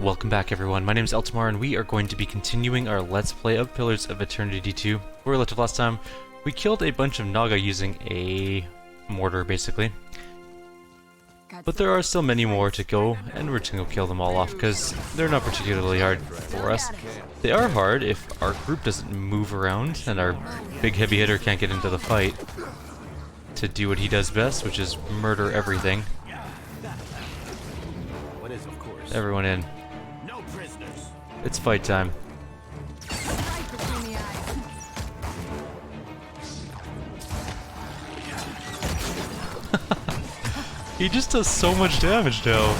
Welcome back everyone, my name is Eltimar and we are going to be continuing our Let's Play of Pillars of Eternity 2. Where we left off last time, we killed a bunch of Naga using a mortar basically. But there are still many more to go, and we're just going to kill them all off because they're not particularly hard for us. They are hard if our group doesn't move around and our big heavy hitter can't get into the fight to do what he does best, which is murder everything. Everyone in. It's fight time. He just does so much damage now.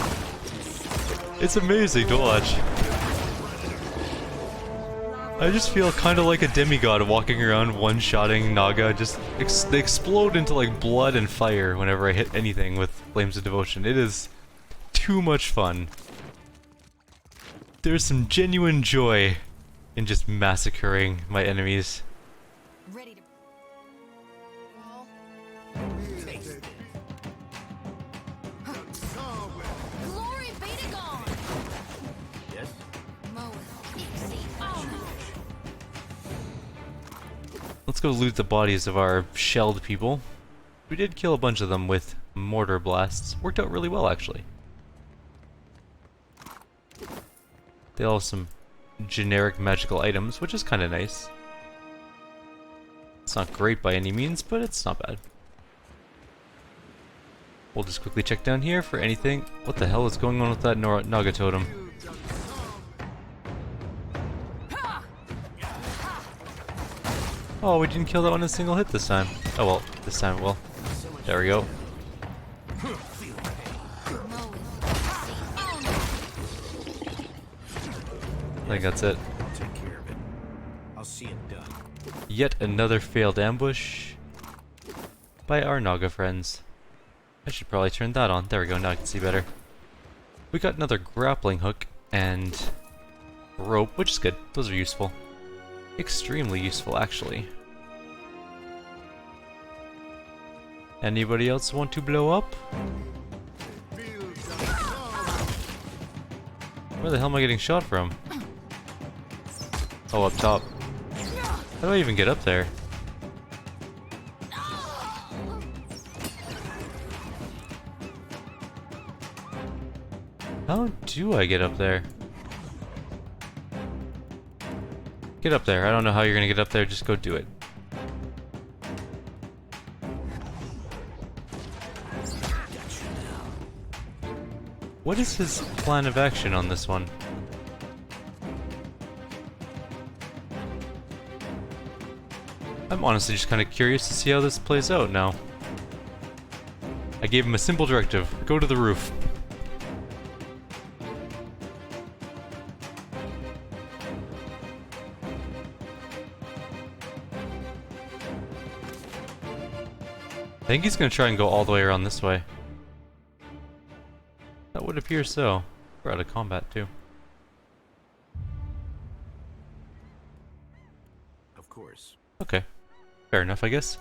It's amazing to watch. I just feel kind of like a demigod walking around one-shotting Naga. Just they explode into like blood and fire whenever I hit anything with Flames of Devotion. It is too much fun. There's some genuine joy in just massacring my enemies. Ready to Glory be to God. Yes. Let's go loot the bodies of our shelled people. We did kill a bunch of them with mortar blasts. Worked out really well actually. They all have some generic magical items, which is kind of nice. It's not great by any means, but it's not bad. We'll just quickly check down here for anything. What the hell is going on with that Naga totem? Oh, we didn't kill that one in a single hit this time. Oh well, this time it will. There we go. I think that's it. Take care of it. I'll see it done. Yet another failed ambush by our Naga friends. I should probably turn that on. There we go, now I can see better. We got another grappling hook and rope, which is good. Those are useful. Extremely useful, actually. Anybody else want to blow up? Where the hell am I getting shot from? Oh, up top. How do I even get up there? How do I get up there? Get up there. I don't know how you're gonna get up there, just go do it. What is his plan of action on this one? I'm honestly just kind of curious to see how this plays out now. I gave him a simple directive. Go to the roof. I think he's going to try and go all the way around this way. That would appear so. We're out of combat too. Of course. Okay. Fair enough, I guess.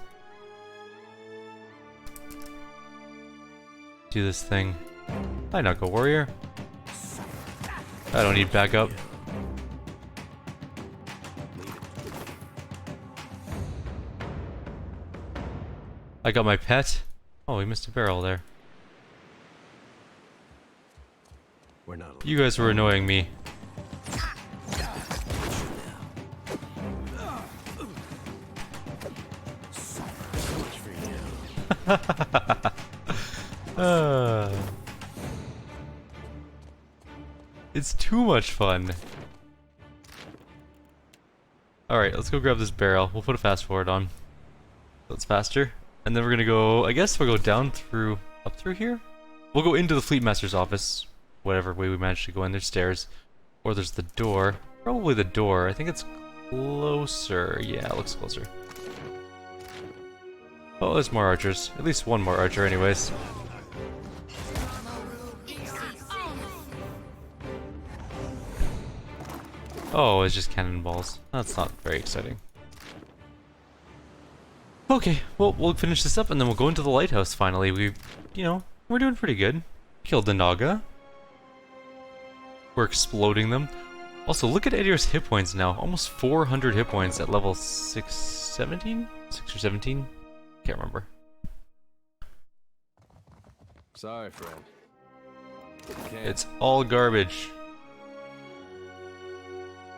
Do this thing. Hi, Naga Warrior. I don't need backup. I got my pet. Oh, we missed a barrel there. We're not. You guys were annoying me. It's too much fun. Alright, let's go grab this barrel. We'll put a fast forward on. So it's faster. And then we're gonna go, I guess we'll go down through, up through here? We'll go into the Fleet Master's office. Whatever way we manage to go in. There's stairs. Or there's the door. Probably the door. I think it's closer. Yeah, it looks closer. Oh, there's more archers. At least one more archer anyways. Oh, it's just cannonballs. That's not very exciting. Okay, well, we'll finish this up and then we'll go into the lighthouse finally. We're doing pretty good. Killed the Naga. we're exploding them. Also, look at Edier's hit points now. Almost 400 hit points at level 17? 6 or 17? Can't remember. Sorry, friend. Can't. It's all garbage.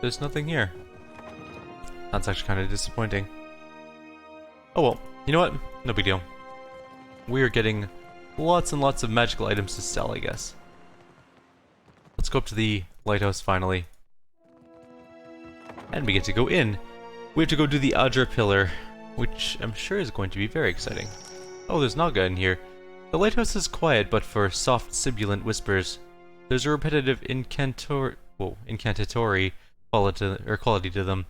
There's nothing here. That's actually kind of disappointing. Oh well, you know what? No big deal. We are getting lots and lots of magical items to sell, I guess. Let's go up to the lighthouse finally. And we get to go in. We have to go do the Adra pillar, which I'm sure is going to be very exciting. Oh, there's Naga in here. The lighthouse is quiet, but for soft, sibilant whispers. There's a repetitive incantatory quality to them.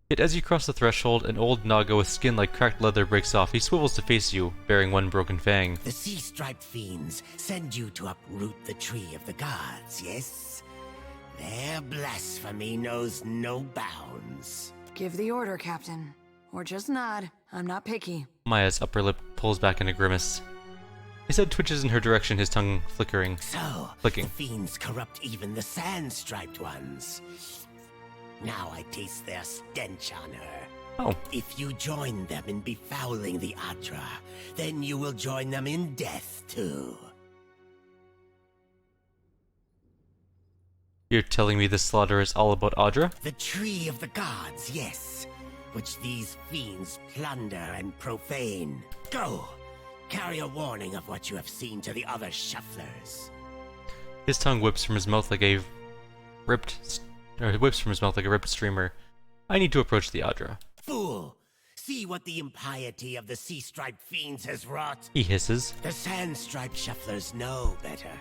Yet as you cross the threshold, an old Naga with skin like cracked leather breaks off. He swivels to face you, bearing one broken fang. The sea-striped fiends send you to uproot the tree of the gods, yes? Their blasphemy knows no bounds. Give the order, Captain. Or just nod. I'm not picky. Maya's upper lip pulls back in a grimace. His head twitches in her direction, his tongue flicking. The fiends corrupt even the sand-striped ones. Now I taste their stench on her. Oh. If you join them in befouling the Adra, then you will join them in death too. You're telling me this slaughter is all about Adra? The tree of the gods, yes, which these fiends plunder and profane. Go! Carry a warning of what you have seen to the other shufflers. His tongue whips from his mouth like a ripped streamer. I need to approach the Adra. Fool! See what the impiety of the sea-striped fiends has wrought. He hisses. The sand-striped shufflers know better.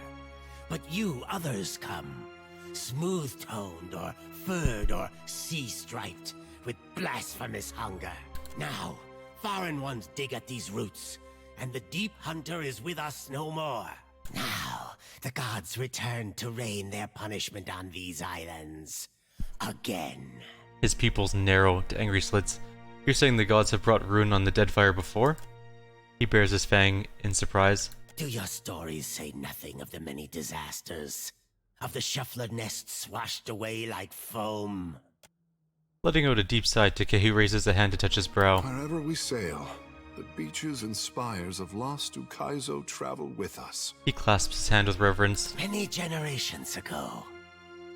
But you others come, smooth-toned or furred or sea-striped, with blasphemous hunger. Now, foreign ones dig at these roots, and the deep hunter is with us no more. Now, the gods return to rain their punishment on these islands. Again. His pupils narrow to angry slits. You're saying the gods have brought ruin on the Deadfire before? He bares his fang in surprise. Do your stories say nothing of the many disasters? Of the shuffler nests washed away like foam? Letting out a deep sigh, Takehi raises a hand to touch his brow. Wherever we sail, the beaches and spires of lost Ukaizo travel with us. He clasps his hand with reverence. Many generations ago,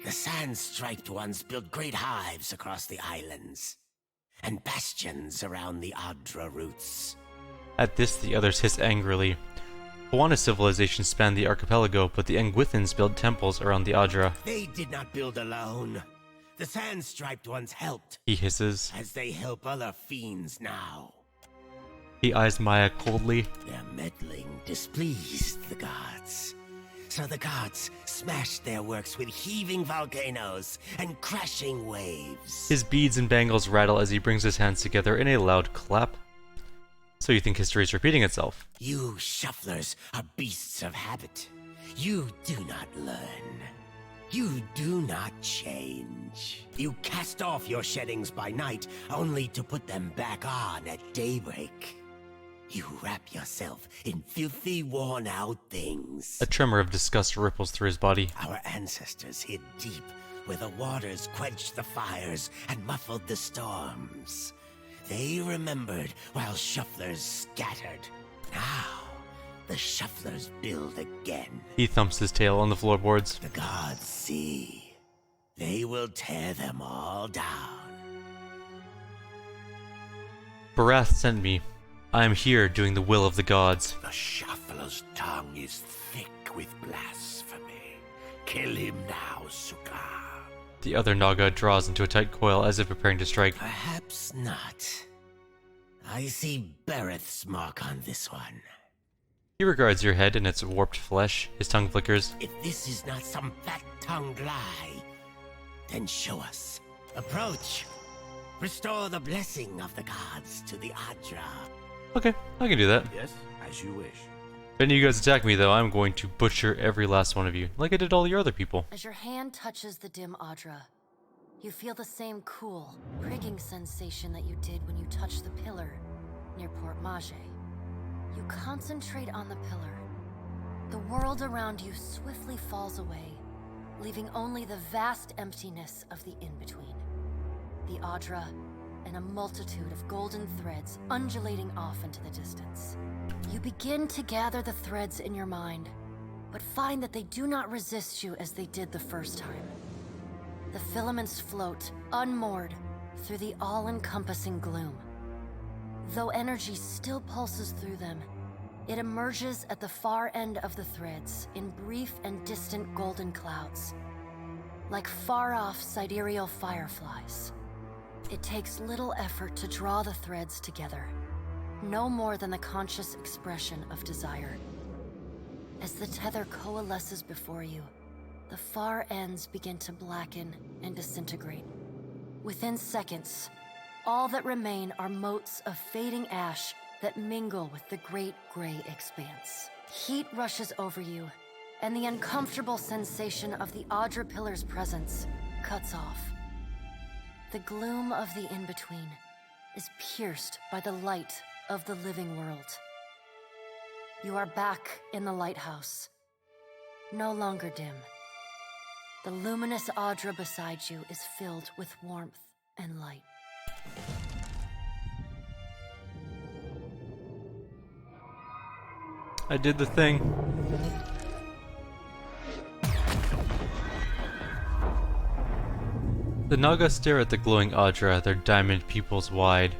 the sand-striped ones built great hives across the islands, and bastions around the Adra roots. At this, the others hiss angrily. Hawana's civilization spanned the archipelago, but the Engwithans built temples around the Adra. They did not build alone. The sand-striped ones helped. He hisses. As they help other fiends now. He eyes Maya coldly. Their meddling displeased the gods. So the gods smashed their works with heaving volcanoes and crashing waves. His beads and bangles rattle as he brings his hands together in a loud clap. So you think history is repeating itself? You shufflers are beasts of habit. You do not learn. You do not change. You cast off your sheddings by night, only to put them back on at daybreak. You wrap yourself in filthy, worn-out things. A tremor of disgust ripples through his body. Our ancestors hid deep, where the waters quenched the fires and muffled the storms. They remembered while shufflers scattered. Now, the shufflers build again. He thumps his tail on the floorboards. The gods see. They will tear them all down. Barath sent me. I am here doing the will of the gods. The shuffler's tongue is thick with blasphemy. Kill him now, Suka. The other Naga draws into a tight coil as if preparing to strike. Perhaps not. I see Bereth's mark on this one. He regards your head and its warped flesh. His tongue flickers. If this is not some fat-tongued lie, then show us. Approach. Restore the blessing of the gods to the Adra. Okay, I can do that. Yes, as you wish. If any of you guys attack me, though, I'm going to butcher every last one of you, like I did all your other people. As your hand touches the dim Adra, you feel the same cool, prigging sensation that you did when you touched the pillar near Port Mage. You concentrate on the pillar. The world around you swiftly falls away, leaving only the vast emptiness of the in-between. The Adra, and a multitude of golden threads undulating off into the distance. You begin to gather the threads in your mind, but find that they do not resist you as they did the first time. The filaments float, unmoored, through the all-encompassing gloom. Though energy still pulses through them, it emerges at the far end of the threads in brief and distant golden clouds, like far-off sidereal fireflies. It takes little effort to draw the threads together, no more than the conscious expression of desire. As the tether coalesces before you, the far ends begin to blacken and disintegrate. Within seconds, all that remain are motes of fading ash that mingle with the great gray expanse. Heat rushes over you, and the uncomfortable sensation of the Adra Pillar's presence cuts off. The gloom of the in-between is pierced by the light of the living world. You are back in the lighthouse, no longer dim. The luminous Adra beside you is filled with warmth and light. I did the thing. The Naga stare at the glowing Adra, their diamond pupils wide.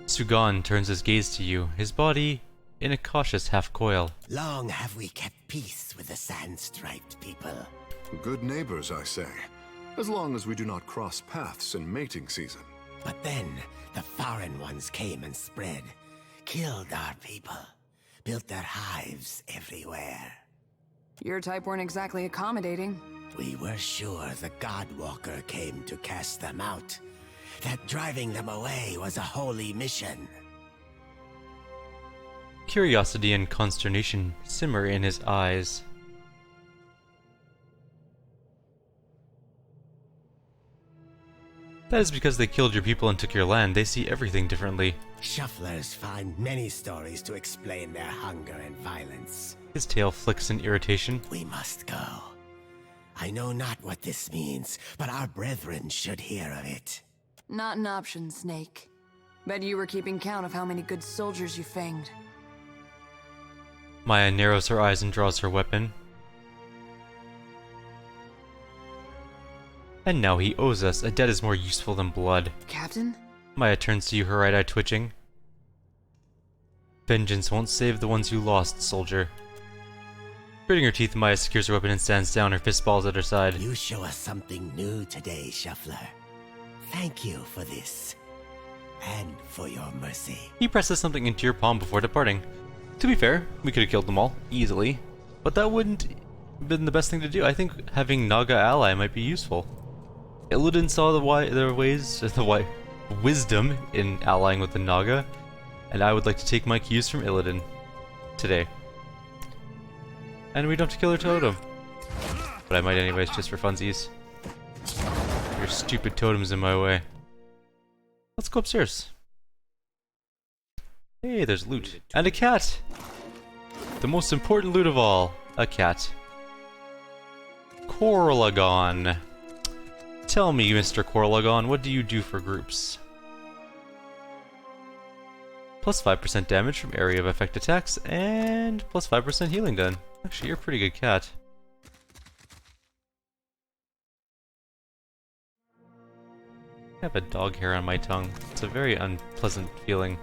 Sugan turns his gaze to you, his body in a cautious half-coil. Long have we kept peace with the sand-striped people. Good neighbors, I say, as long as we do not cross paths in mating season. But then, the foreign ones came and spread, killed our people, built their hives everywhere. Your type weren't exactly accommodating. We were sure the Godwalker came to cast them out, that driving them away was a holy mission. Curiosity and consternation simmer in his eyes. That is because they killed your people and took your land. They see everything differently. Shufflers find many stories to explain their hunger and violence. His tail flicks in irritation. We must go. I know not what this means, but our brethren should hear of it. Not an option, Snake. Bet you were keeping count of how many good soldiers you fanged. Maya narrows her eyes and draws her weapon. And now he owes us. A debt is more useful than blood. Captain? Maya turns to you, her right eye twitching. Vengeance won't save the ones you lost, soldier. Gritting her teeth, Maya secures her weapon and stands down, her fist balls at her side. You show us something new today, Shuffler. Thank you for this. And for your mercy. He presses something into your palm before departing. To be fair, we could have killed them all, easily. But that wouldn't have been the best thing to do. I think having Naga ally might be useful. Illidan saw the wisdom in allying with the Naga, and I would like to take my cues from Illidan today. And we don't have to kill her totem. But I might anyways, just for funsies. Your stupid totem's in my way. Let's go upstairs. Hey, there's loot. And a cat! The most important loot of all. A cat. Corlagon. Tell me, Mr. Corlagon, what do you do for groups? Plus 5% damage from area of effect attacks, and plus 5% healing done. Actually, you're a pretty good cat. I have a dog hair on my tongue. It's a very unpleasant feeling.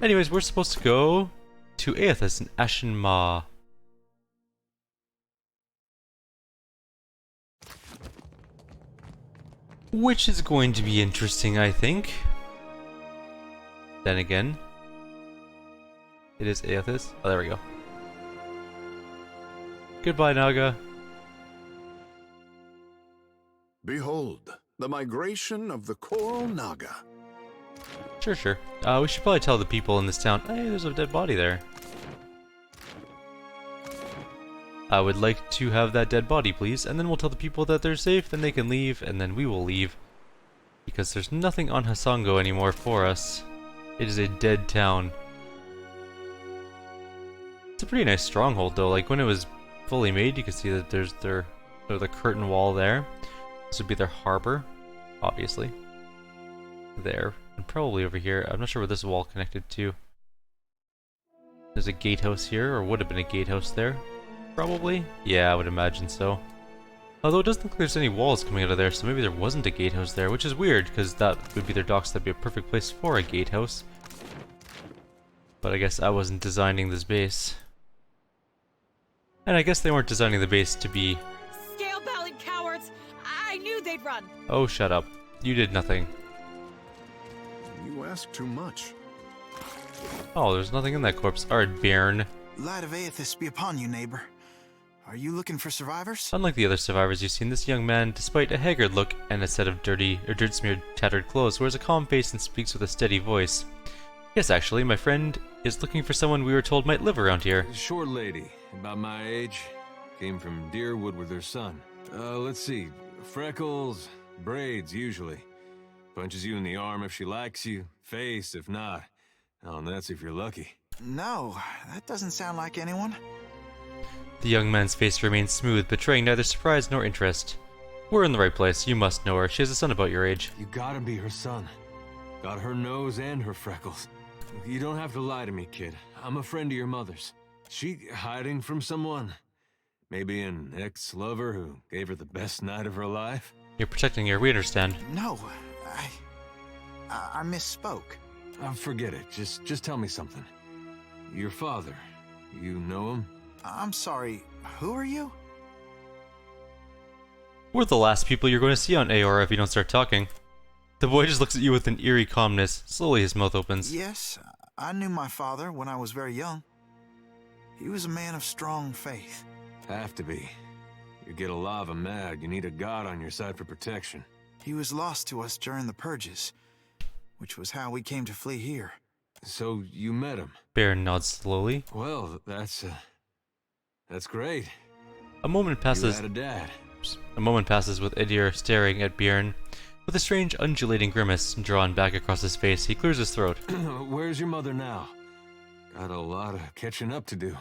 Anyways, we're supposed to go to Aethys and Ashen Ma. Which is going to be interesting, I think. Then again, it is Aethys. Oh, there we go. Goodbye, Naga. Behold, the migration of the Coral Naga. Sure, sure. We should probably tell the people in this town, hey, there's a dead body there. I would like to have that dead body, please, and then we'll tell the people that they're safe, then they can leave, and then we will leave. Because there's nothing on Hasango anymore for us. It is a dead town. It's a pretty nice stronghold, though. Like, when it was fully made. You can see that there's the curtain wall there. This would be their harbor, obviously. There, and probably over here. I'm not sure where this wall connected to. There's a gatehouse here, or would have been a gatehouse there. Probably? Yeah, I would imagine so. Although it doesn't look like there's any walls coming out of there, so maybe there wasn't a gatehouse there, which is weird, because that would be their docks. That'd be a perfect place for a gatehouse. But I guess I wasn't designing this base. And I guess they weren't designing the base to be... Scale-bellied cowards! I knew they'd run! Oh, shut up. You did nothing. You ask too much. Oh, there's nothing in that corpse. Alright, Bairn. Light of Aethys be upon you, neighbor. Are you looking for survivors? Unlike the other survivors you've seen, this young man, despite a haggard look and a set of dirty or dirt-smeared tattered clothes, wears a calm face and speaks with a steady voice. Yes, actually, my friend is looking for someone we were told might live around here. A short lady, about my age, came from Deerwood with her son. Let's see, freckles, braids usually. Punches you in the arm if she likes you, face if not. Oh, and that's if you're lucky. No, that doesn't sound like anyone. The young man's face remains smooth, betraying neither surprise nor interest. We're in the right place. You must know her. She has a son about your age. You gotta be her son. Got her nose and her freckles. You don't have to lie to me, kid. I'm a friend of your mother's. She hiding from someone? Maybe an ex-lover who gave her the best night of her life? You're protecting her, we understand. No, I misspoke. Forget it. Just tell me something. Your father, you know him? I'm sorry, who are you? We're the last people you're going to see on Aora if you don't start talking. The boy just looks at you with an eerie calmness. Slowly his mouth opens. Yes, I knew my father when I was very young. He was a man of strong faith. Have to be. You get a lava mad, you need a god on your side for protection. He was lost to us during the purges, which was how we came to flee here. So you met him? Baron nods slowly. Well, that's great. A moment You passes. had a dad. A moment passes with Idir staring at Bjorn. With a strange undulating grimace drawn back across his face, he clears his throat. Where's your mother now? Got a lot of catching up to do.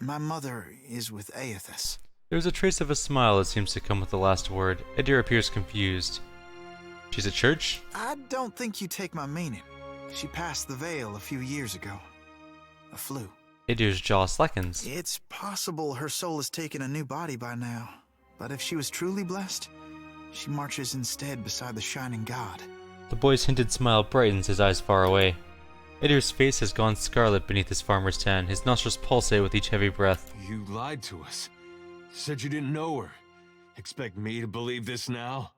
My mother is with Aethys. There's a trace of a smile that seems to come with the last word. Idir appears confused. She's at church? I don't think you take my meaning. She passed the veil a few years ago. A flu. Idir's jaw slackens. It's possible her soul has taken a new body by now. But if she was truly blessed, she marches instead beside the shining god. The boy's hinted smile brightens, his eyes far away. Idir's face has gone scarlet beneath his farmer's tan, his nostrils pulsate with each heavy breath. You lied to us. Said you didn't know her. Expect me to believe this now?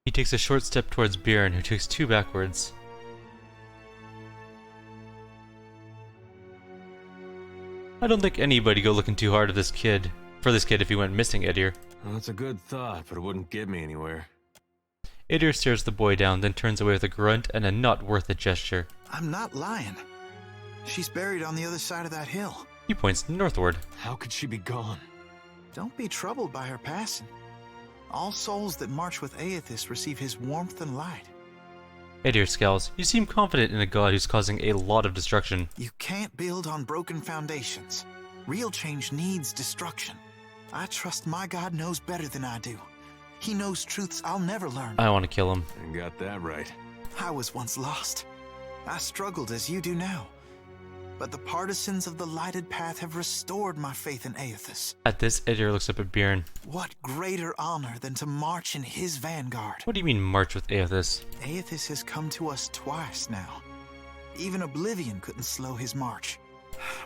He takes a short step towards Bjorn, who takes two backwards. I don't think anybody'd go looking too hard at this kid. For this kid if he went missing, Idir. Well, that's a good thought, but it wouldn't get me anywhere. Idir stares the boy down, then turns away with a grunt and a not worth it gesture. I'm not lying. She's buried on the other side of that hill. He points northward. How could she be gone? Don't be troubled by her passing. All souls that march with Aethys receive his warmth and light. Idir scowls. You seem confident in a god who's causing a lot of destruction. You can't build on broken foundations. Real change needs destruction. I trust my god knows better than I do. He knows truths I'll never learn. I want to kill him. And got that right. I was once lost. I struggled as you do now. But the partisans of the lighted path have restored my faith in Aethys. At this, Idir looks up at Bjorn. What greater honor than to march in his vanguard? What do you mean march with Aethys? Aethys has come to us twice now. Even Oblivion couldn't slow his march.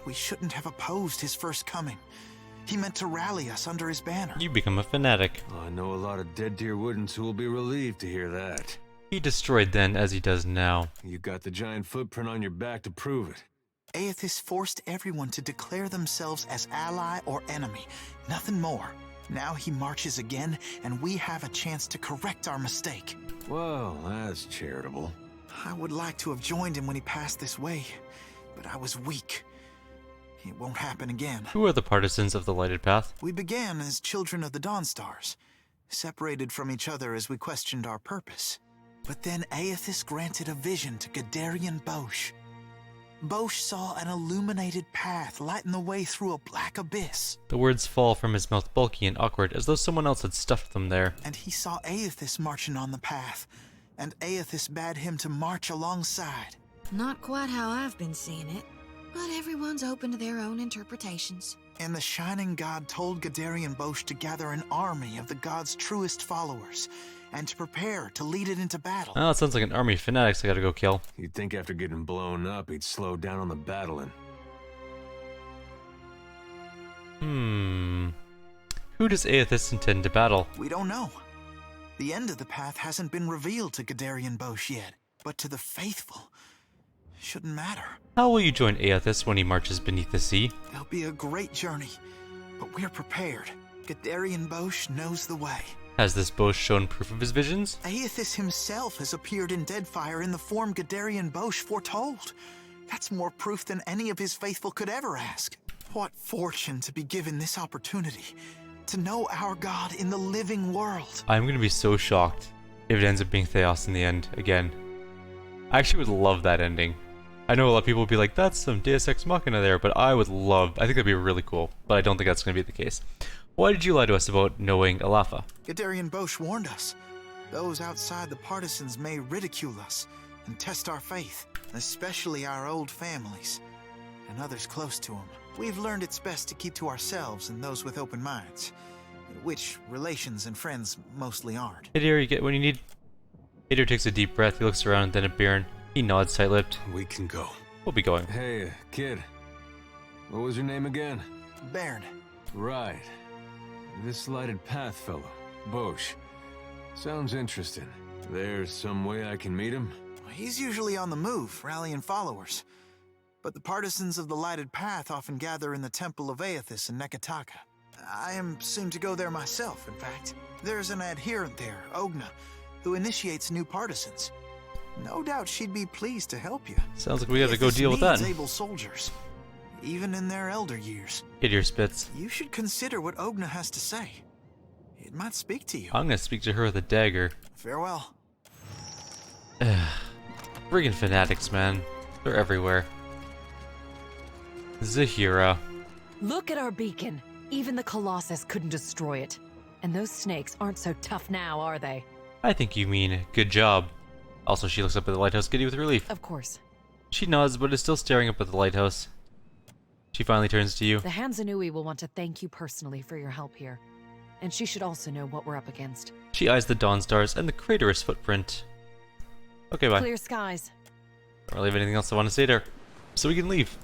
We shouldn't have opposed his first coming. He meant to rally us under his banner. You become a fanatic. I know a lot of dead deer woodens who will be relieved to hear that. He destroyed then as he does now. You got the giant footprint on your back to prove it. Aethys forced everyone to declare themselves as ally or enemy, nothing more. Now he marches again, and we have a chance to correct our mistake. Well, that's charitable. I would like to have joined him when he passed this way, but I was weak. It won't happen again. Who are the partisans of the lighted path? We began as children of the Dawnstars, separated from each other as we questioned our purpose. But then Aethys granted a vision to Gadarian Bosch. Bosch saw an illuminated path lighting the way through a black abyss. The words fall from his mouth bulky and awkward, as though someone else had stuffed them there. And he saw Aethys marching on the path, and Aethys bade him to march alongside. Not quite how I've been seeing it, but everyone's open to their own interpretations. And the Shining God told Gadarian Bosch to gather an army of the god's truest followers, and to prepare to lead it into battle. Oh, it sounds like an army of fanatics I gotta go kill. You'd think after getting blown up, he'd slow down on the battling. Who does Aethys intend to battle? We don't know. The end of the path hasn't been revealed to Gadarian Bosch yet, but to the faithful, shouldn't matter. How will you join Aethys when he marches beneath the sea? It'll be a great journey, but we're prepared. Gadarian Bosch knows the way. Has this Bosch shown proof of his visions? Aethys himself has appeared in Deadfire in the form Gadarian Bosch foretold. That's more proof than any of his faithful could ever ask. What fortune to be given this opportunity, to know our God in the living world. I'm gonna be so shocked if it ends up being Theos in the end, again. I actually would love that ending. I know a lot of people would be like, that's some Deus Ex Machina there, but I think that'd be really cool, but I don't think that's gonna be the case. Why did you lie to us about knowing Alafa? Gadarian Bosch warned us. Those outside the partisans may ridicule us and test our faith, especially our old families and others close to them. We've learned it's best to keep to ourselves and those with open minds, which relations and friends mostly aren't. Hey dear, you get what you need. Hader takes a deep breath, he looks around, then at Baron. He nods tight-lipped. We can go. We'll be going. Hey, kid. What was your name again? Bairn. Right. This lighted path fellow, Bosch. Sounds interesting. There's some way I can meet him? He's usually on the move, rallying followers. But the partisans of the lighted path often gather in the temple of Aethys in Nekataka. I am soon to go there myself, in fact. There's an adherent there, Ogna, who initiates new partisans. No doubt she'd be pleased to help you. Sounds like we gotta go Aethys deal with that. needs able soldiers, even in their elder years. Idiot spits. You should consider what Ogna has to say. It might speak to you. I'm gonna speak to her with a dagger. Farewell. Friggin' fanatics, man. They're everywhere. Zahira. Look at our beacon. Even the Colossus couldn't destroy it. And those snakes aren't so tough now, are they? I think you mean good job. Also, she looks up at the lighthouse, giddy with relief. Of course. She nods, but is still staring up at the lighthouse. She finally turns to you. The Hanzanui will want to thank you personally for your help here. And she should also know what we're up against. She eyes the dawn stars and the craterous footprint. Okay, bye. Clear skies. Don't really have anything else I want to say there. So we can leave.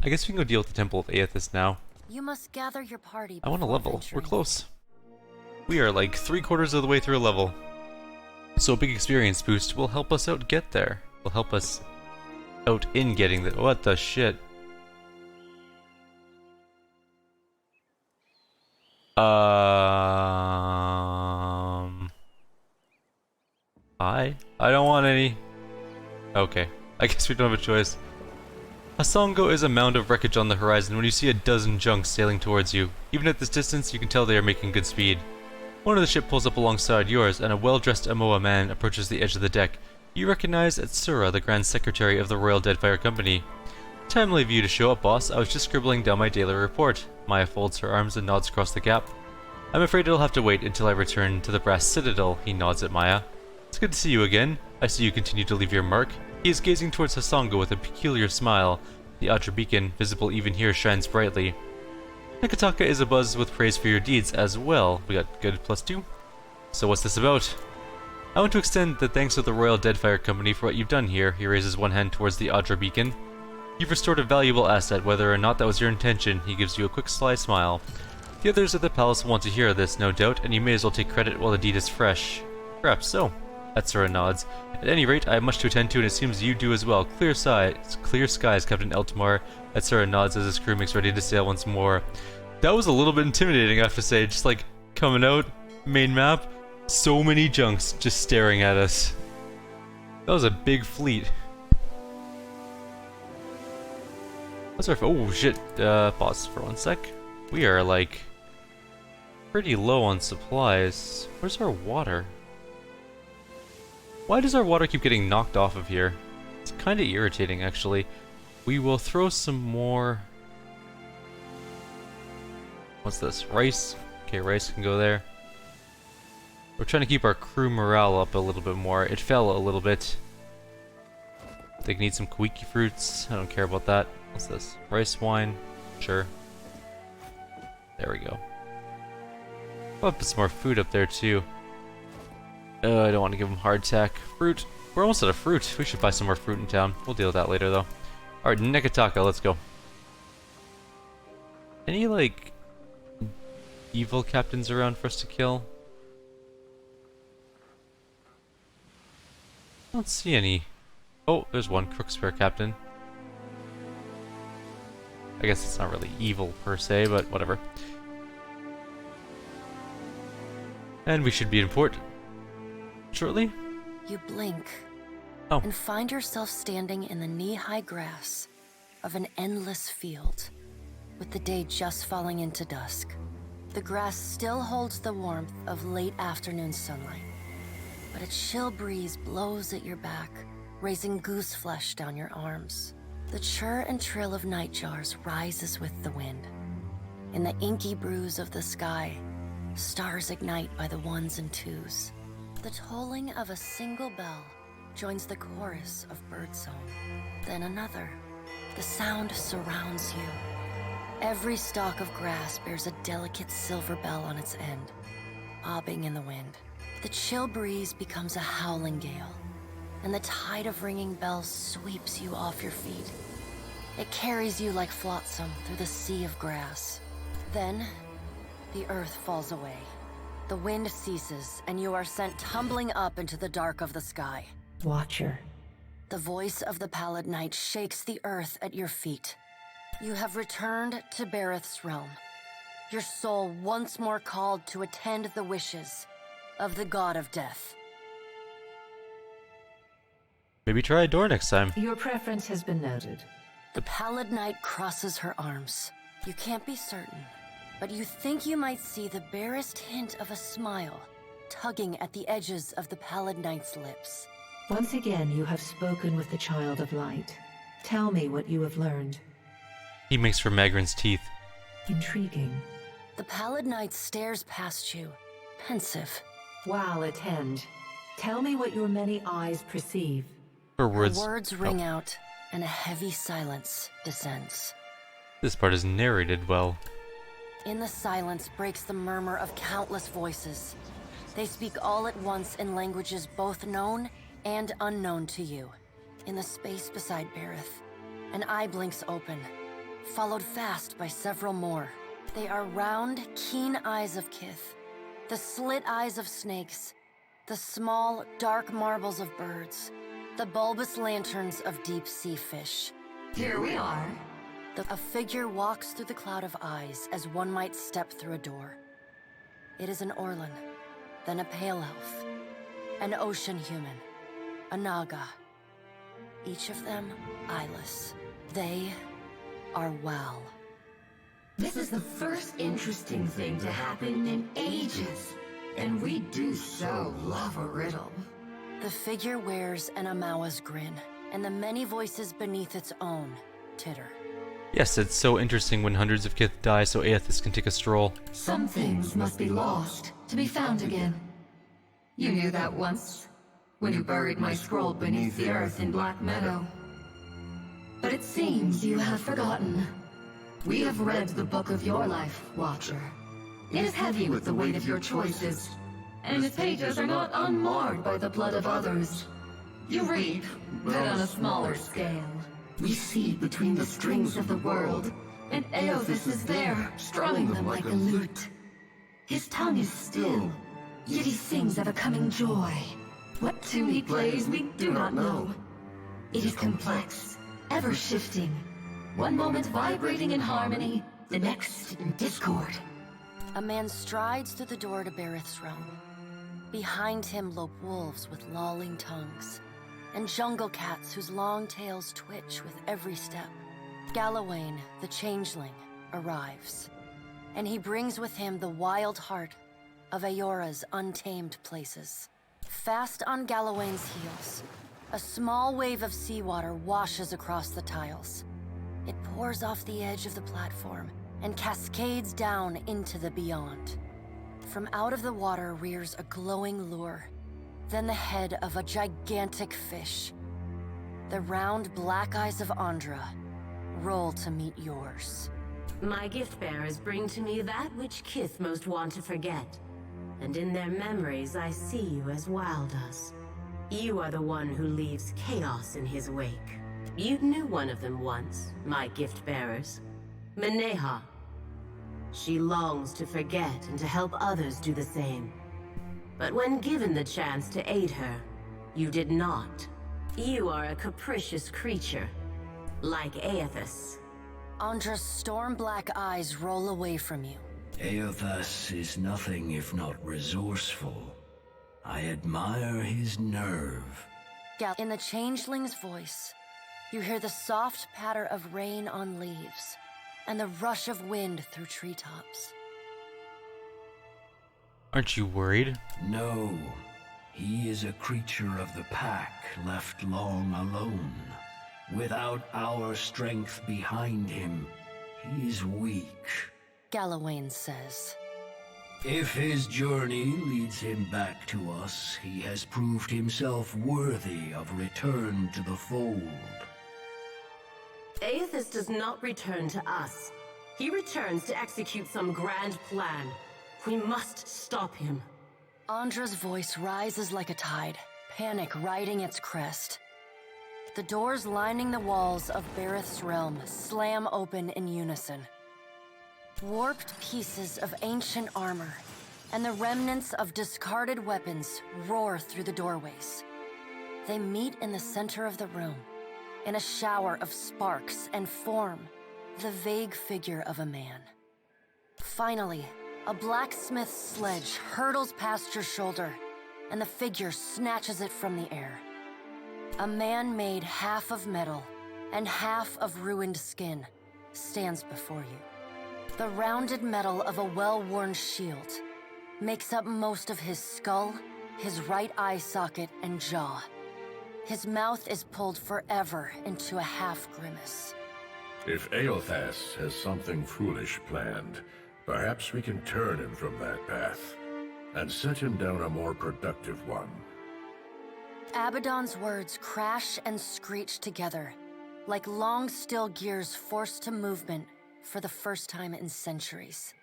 I guess we can go deal with the Temple of Aethys now. You must gather your party. I want a before level. We're venturing. close. We are like 3/4 of the way through a level. So a big experience boost will help us out get there. Will help us out in getting the— what the shit? I don't want any. Okay, I guess we don't have a choice. Hasongo is a mound of wreckage on the horizon when you see a dozen junks sailing towards you. Even at this distance, you can tell they are making good speed. One of the ship pulls up alongside yours, and a well-dressed Amoa man approaches the edge of the deck. You recognize Atsura, the Grand Secretary of the Royal Deadfire Company. Timely of you to show up, boss. I was just scribbling down my daily report. Maya folds her arms and nods across the gap. I'm afraid it'll have to wait until I return to the Brass Citadel, he nods at Maya. It's good to see you again. I see you continue to leave your mark. He is gazing towards Hasongo with a peculiar smile. The Adra beacon, visible even here, shines brightly. Nekataka is abuzz with praise for your deeds as well. We got good +2. So what's this about? I want to extend the thanks of the Royal Deadfire Company for what you've done here. He raises one hand towards the Adra beacon. You've restored a valuable asset, whether or not that was your intention. He gives you a quick sly smile. The others at the palace want to hear this, no doubt, and you may as well take credit while the deed is fresh. Perhaps so. Atsura nods. At any rate, I have much to attend to, and it seems you do as well. Clear skies, Captain Eltimar. Atsura nods as his crew makes ready to sail once more. That was a little bit intimidating, I have to say. Just like coming out, main map, so many junks just staring at us. That was a big fleet. What's our— oh shit, pause for 1 sec. We are like pretty low on supplies. Where's our water? Why does our water keep getting knocked off of here? It's kind of irritating, actually. We will throw some more... What's this? Rice? Okay, rice can go there. We're trying to keep our crew morale up a little bit more. It fell a little bit. They need some Kwiki fruits. I don't care about that. What's this? Rice wine? Sure. There we go. I'll put some more food up there too. I don't want to give them hardtack. Fruit. We're almost out of fruit. We should buy some more fruit in town. We'll deal with that later though. Alright, Nekataka, let's go. Any, like, evil captains around for us to kill? I don't see any. Oh, there's one. Crookspear captain. I guess it's not really evil per se, but whatever. And we should be in port shortly. You blink and find yourself standing in the knee-high grass of an endless field, with the day just falling into dusk. The grass still holds the warmth of late afternoon sunlight, but a chill breeze blows at your back, raising goose flesh down your arms. The chirr and trill of nightjars rises with the wind. In the inky bruise of the sky, stars ignite by the ones and twos. The tolling of a single bell joins the chorus of birdsong. Then another. The sound surrounds you. Every stalk of grass bears a delicate silver bell on its end, bobbing in the wind. The chill breeze becomes a howling gale, and the tide of ringing bells sweeps you off your feet. It carries you like flotsam through the sea of grass. Then, the earth falls away. The wind ceases, and you are sent tumbling up into the dark of the sky. Watcher. The voice of the Pallid Knight shakes the earth at your feet. You have returned to Bareth's realm, your soul once more called to attend the wishes of the God of Death. Maybe try a door next time. Your preference has been noted. The Pallid Knight crosses her arms. You can't be certain, but you think you might see the barest hint of a smile tugging at the edges of the Pallid Knight's lips. Once again, you have spoken with the Child of Light. Tell me what you have learned. He makes for Magrin's teeth. Intriguing. The Pallid Knight stares past you, pensive. While attend. Tell me what your many eyes perceive. Her words, ring out, and a heavy silence descends. This part is narrated well. In the silence breaks the murmur of countless voices. They speak all at once in languages both known and unknown to you. In the space beside Bareth, an eye blinks open, followed fast by several more. They are round, keen eyes of Kith, the slit eyes of snakes, the small, dark marbles of birds, the bulbous lanterns of deep-sea fish. Here we are. A figure walks through the cloud of eyes as one might step through a door. It is an Orlan, then a pale elf, an ocean human, a Naga. Each of them eyeless. They are Wal. This is the first interesting thing to happen in ages, and we do so love a riddle. The figure wears an Amawa's grin, and the many voices beneath its own titter. Yes, it's so interesting when hundreds of Kith die so Aethys can take a stroll. Some things must be lost to be found again. You knew that once, when you buried my scroll beneath the earth in Black Meadow. But it seems you have forgotten. We have read the book of your life, Watcher. It is heavy with the weight of your choices, and its pages are not unmarred by the blood of others. You read, but on a smaller scale. We see between the strings of the world, and Aethys is there, strumming them like a lute. His tongue is still, yet he sings of a coming joy. What tune he plays, we do not know. It is complex, ever-shifting. One moment vibrating in harmony, the next in discord. A man strides through the door to Bareth's realm. Behind him lope wolves with lolling tongues, and jungle cats whose long tails twitch with every step. Galawain, the changeling, arrives, and he brings with him the wild heart of Aora's untamed places. Fast on Galawain's heels, A small wave of seawater washes across the tiles. It pours off the edge of the platform and cascades down into the beyond. From out of the water rears a glowing lure, then the head of a gigantic fish. The round black eyes of Andra roll to meet yours. My gift-bearers bring to me that which Kith most want to forget, and in their memories I see you as Wow does. You are the one who leaves chaos in his wake. You knew one of them once, my gift-bearers. Maneha. She longs to forget and to help others do the same. But when given the chance to aid her, you did not. You are a capricious creature, like Aethys. Andra's storm-black eyes roll away from you. Aethys is nothing if not resourceful. I admire his nerve. In the changeling's voice, you hear the soft patter of rain on leaves and the rush of wind through treetops. Aren't you worried? No. He is a creature of the pack, left long alone. Without our strength behind him, he's weak. Galawain says. If his journey leads him back to us, he has proved himself worthy of return to the fold. Aethys does not return to us. He returns to execute some grand plan. We must stop him. Andra's voice rises like a tide, panic riding its crest. The doors lining the walls of Bareth's realm slam open in unison. Warped pieces of ancient armor and the remnants of discarded weapons roar through the doorways. They meet in the center of the room, in a shower of sparks, and form the vague figure of a man. Finally, a blacksmith's sledge hurtles past your shoulder, and the figure snatches it from the air. A man made half of metal and half of ruined skin stands before you. The rounded metal of a well-worn shield makes up most of his skull, his right eye socket, and jaw. His mouth is pulled forever into a half-grimace. If Aethys has something foolish planned, perhaps we can turn him from that path and set him down a more productive one. Abaddon's words crash and screech together, like long still gears forced to movement for the first time in centuries.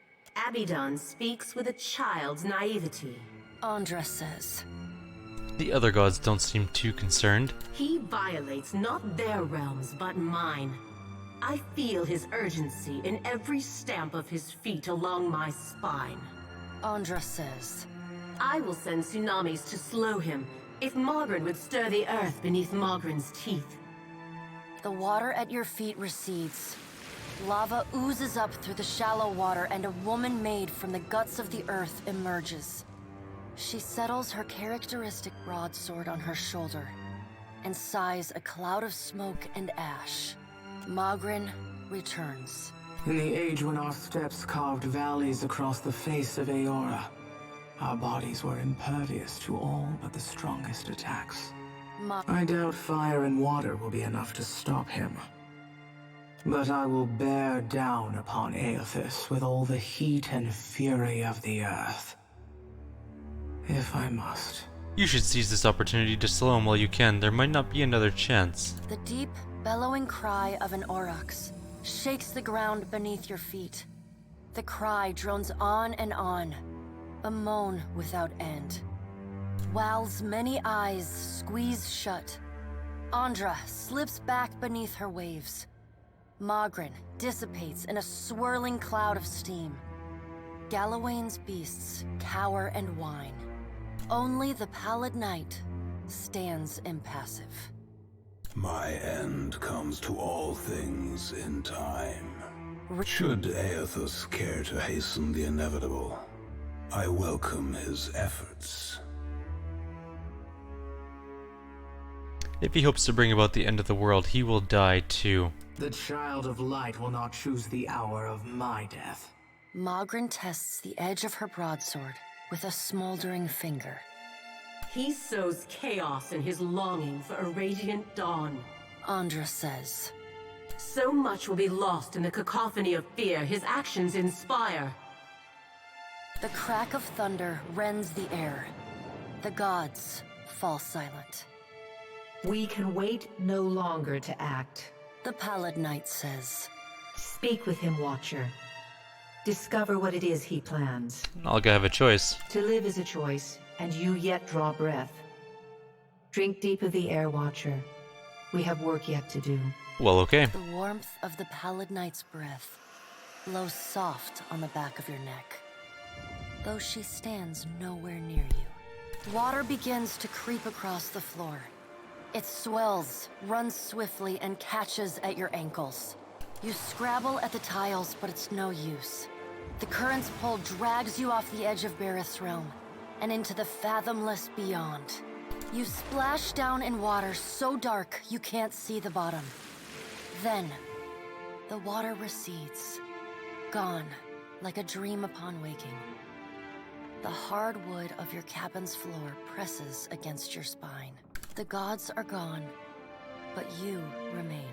Abaddon speaks with a child's naivety. Andra says. The other gods don't seem too concerned. He violates not their realms, but mine. I feel his urgency in every stamp of his feet along my spine. Andra says. I will send tsunamis to slow him, if Mogren would stir the earth beneath Mogren's teeth. The water at your feet recedes. Lava oozes up through the shallow water, and a woman made from the guts of the earth emerges. She settles her characteristic broadsword on her shoulder and sighs a cloud of smoke and ash. Mogren returns. In the age when our steps carved valleys across the face of Aeora, our bodies were impervious to all but the strongest attacks. I doubt fire and water will be enough to stop him. But I will bear down upon Aethys with all the heat and fury of the earth. If I must. You should seize this opportunity to slow him while you can. There might not be another chance. The deep, bellowing cry of an aurochs shakes the ground beneath your feet. The cry drones on and on, a moan without end. Wal's many eyes squeeze shut. Andra slips back beneath her waves. Mogren dissipates in a swirling cloud of steam. Galawain's beasts cower and whine. Only the pallid night stands impassive. My end comes to all things in time. Should Aethys care to hasten the inevitable, I welcome his efforts. If he hopes to bring about the end of the world, he will die too. The Child of Light will not choose the hour of my death. Mogren tests the edge of her broadsword with a smoldering finger. He sows chaos in his longing for a radiant dawn. Andra says. So much will be lost in the cacophony of fear his actions inspire. The crack of thunder rends the air. The gods fall silent. We can wait no longer to act. The Pallid Knight says. Speak with him, Watcher. Discover what it is he plans. I'll have a choice. To live is a choice, and you yet draw breath. Drink deep of the air, Watcher. We have work yet to do. Well, okay. The warmth of the Pallid Knight's breath blows soft on the back of your neck, though she stands nowhere near you. Water begins to creep across the floor. It swells, runs swiftly, and catches at your ankles. You scrabble at the tiles, but it's no use. The current's pull drags you off the edge of Bareth's realm and into the fathomless beyond. You splash down in water so dark you can't see the bottom. Then, the water recedes, gone like a dream upon waking. The hard wood of your cabin's floor presses against your spine. The gods are gone, but you remain.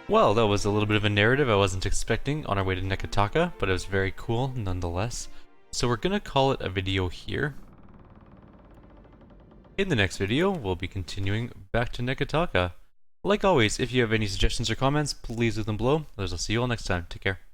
Well, that was a little bit of a narrative I wasn't expecting on our way to Nekataka, but it was very cool nonetheless. So we're gonna call it a video here. In the next video, we'll be continuing back to Nekataka. Like always, if you have any suggestions or comments, please leave them below. I'll see you all next time. Take care.